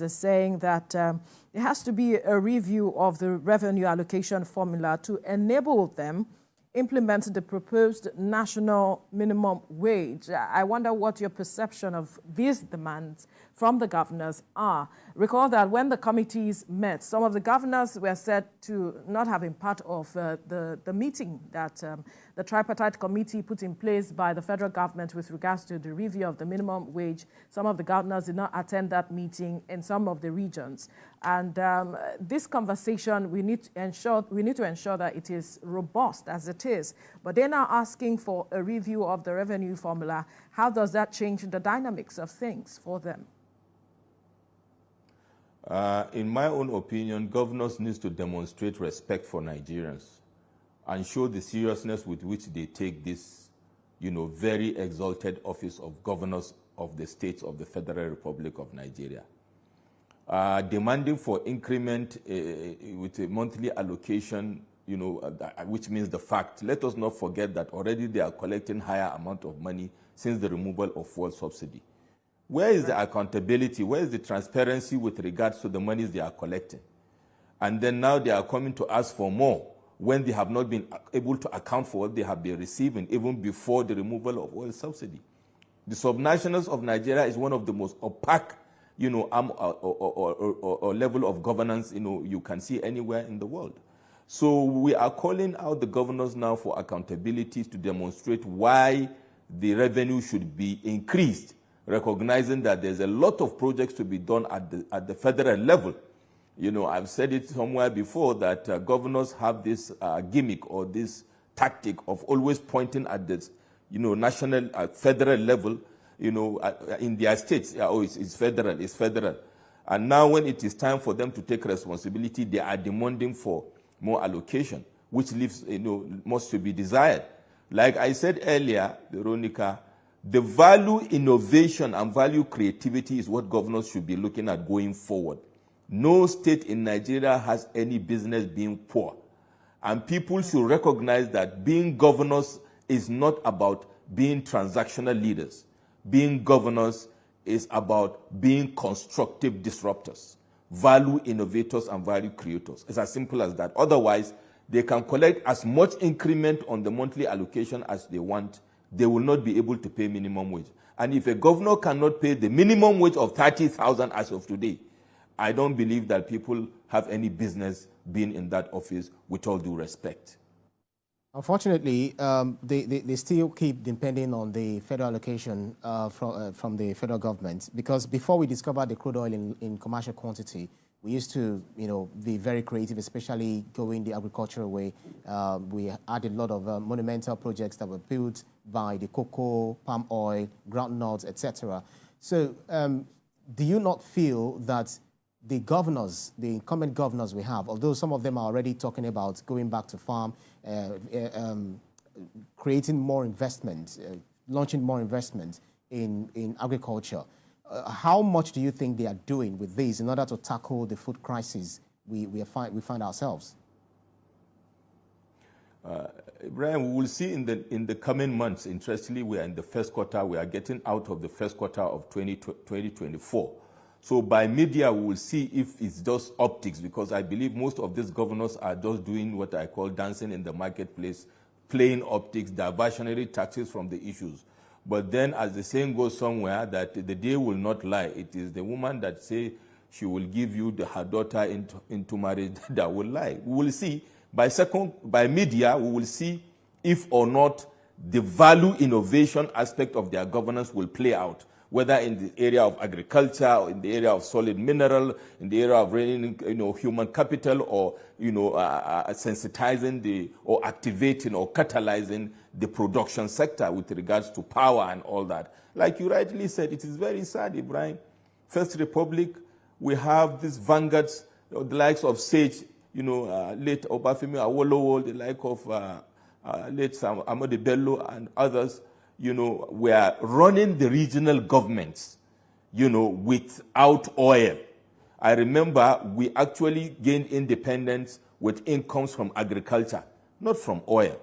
is saying that there has to be a review of the revenue allocation formula to enable them implement the proposed national minimum wage. I wonder what your perception of these demands from the governors are. Recall that when the committees met, some of the governors were said to not have been part of the meeting that the tripartite committee put in place by the federal government with regards to the review of the minimum wage. Some of the governors did not attend that meeting in some of the regions. And this conversation, we need to ensure that it is robust as it is. But they're now asking for a review of the revenue formula. How does that change the dynamics of things for them? In my own opinion, governors need to demonstrate respect for Nigerians and show the seriousness with which they take this, very exalted office of governors of the states of the Federal Republic of Nigeria. Demanding for increment with a monthly allocation, which means the fact. Let us not forget that already they are collecting higher amount of money since the removal of fuel subsidy. Where is the accountability? Where is the transparency with regards to the monies they are collecting? And then now they are coming to ask for more when they have not been able to account for what they have been receiving even before the removal of oil subsidy. The subnationals of Nigeria is one of the most opaque, or level of governance, you can see anywhere in the world. So we are calling out the governors now for accountability to demonstrate why the revenue should be increased, recognizing that there's a lot of projects to be done at the federal level. I've said it somewhere before that governors have this gimmick or this tactic of always pointing at this, national, federal level, in their states. It's federal. And now when it is time for them to take responsibility, they are demanding for more allocation, which leaves, much to be desired. Like I said earlier, Veronica, the value innovation and value creativity is what governors should be looking at going forward. No state in Nigeria has any business being poor. And people should recognize that being governors is not about being transactional leaders. Being governors is about being constructive disruptors, value innovators and value creators. It's as simple as that. Otherwise, they can collect as much increment on the monthly allocation as they want. They will not be able to pay minimum wage. And if a governor cannot pay the minimum wage of 30,000 as of today, I don't believe that people have any business being in that office, with all due respect. Unfortunately, they still keep depending on the federal allocation from the federal government, because before we discovered the crude oil in commercial quantity, we used to, be very creative, especially going the agricultural way. We had a lot of monumental projects that were built by the cocoa, palm oil, groundnuts, etc. So, do you not feel that the governors, the incumbent governors we have, although some of them are already talking about going back to farm, creating more investment, launching more investment in agriculture, how much do you think they are doing with this in order to tackle the food crisis we find ourselves? Brian, we will see in the coming months. Interestingly, we are in the first quarter. We are getting out of the first quarter of 2024. So by mid-year, we will see if it's just optics, because I believe most of these governors are just doing what I call dancing in the marketplace, playing optics, diversionary tactics from the issues. But then, as the saying goes somewhere, that the day will not lie. It is the woman that say she will give you her daughter into marriage that will lie. We will see. By mid-year, we will see if or not the value innovation aspect of their governance will play out, whether in the area of agriculture, or in the area of solid mineral, in the area of human capital, or sensitizing or activating or catalyzing the production sector with regards to power and all that. Like you rightly said, it is very sad, Ibrahim. First Republic, we have these vanguards, the likes of Sage, late Obafemi Awolowo, the like of late Amade Bello and others. We are running the regional governments, without oil. I remember we actually gained independence with incomes from agriculture, not from oil.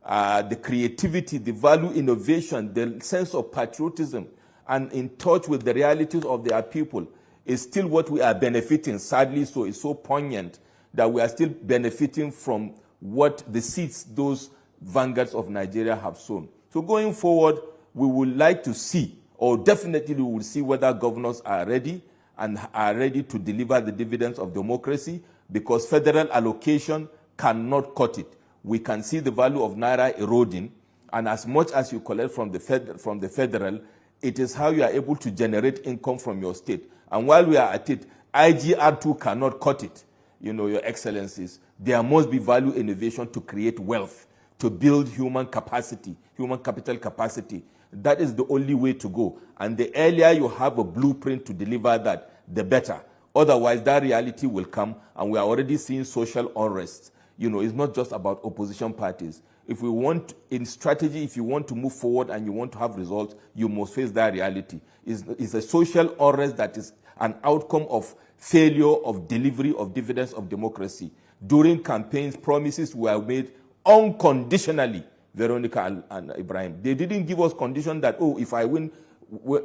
The creativity, the value innovation, the sense of patriotism, and in touch with the realities of their people is still what we are benefiting. Sadly, so it's so poignant that we are still benefiting from what the seeds those vanguards of Nigeria have sown. So going forward, we would like to see, or definitely we will see, whether governors are ready and are ready to deliver the dividends of democracy, because federal allocation cannot cut it. We can see the value of Naira eroding, and as much as you collect from the federal, it is how you are able to generate income from your state. And while we are at it, IGR2 cannot cut it, Your Excellencies. There must be value innovation to create wealth, to build human capacity, human capital capacity. That is the only way to go. And the earlier you have a blueprint to deliver that, the better. Otherwise, that reality will come, and we are already seeing social unrest. It's not just about opposition parties. If we want, in strategy, if you want to move forward and you want to have results, you must face that reality. It's a social unrest that is an outcome of failure of delivery of dividends of democracy. During campaigns, promises were made unconditionally, Veronica and Ibrahim. They didn't give us condition that, if I win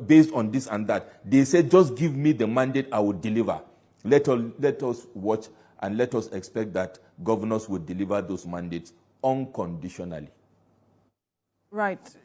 based on this and that. They said, just give me the mandate, I will deliver. Let us watch and let us expect that governors will deliver those mandates unconditionally. Right.